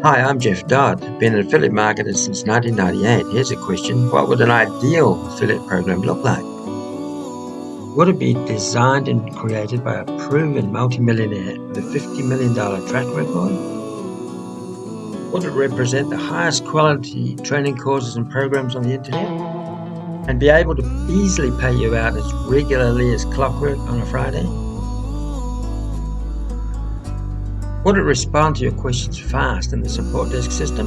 Hi, I'm Jeff Dodd. Been an affiliate marketer since 1998. Here's a question. What would an ideal affiliate program look like? Would it be designed and created by a proven multi-millionaire with a $50 million track record? Would it represent the highest quality training courses and programs on the internet? And be able to easily pay you out as regularly as clockwork on a Friday? Would it respond to your questions fast in the support desk system?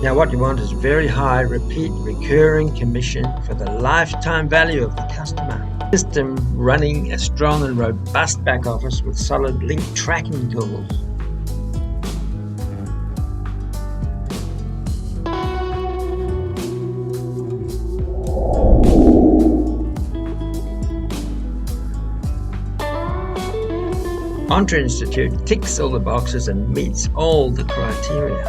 Now what you want is very high, repeat, recurring commission for the lifetime value of the customer. System running a strong and robust back office with solid link tracking tools. Entre Institute ticks all the boxes and meets all the criteria.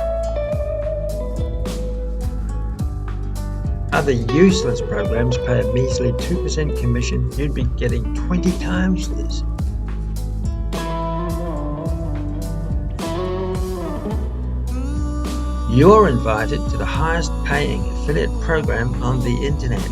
Other useless programs pay a measly 2% commission. You'd be getting 20 times this. You're invited to the highest paying affiliate program on the internet.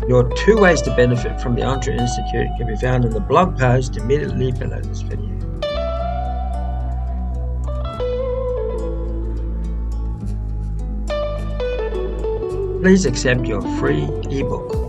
Your 2 ways to benefit from the Entre Institute can be found in the blog post immediately below this video. Please accept your free ebook.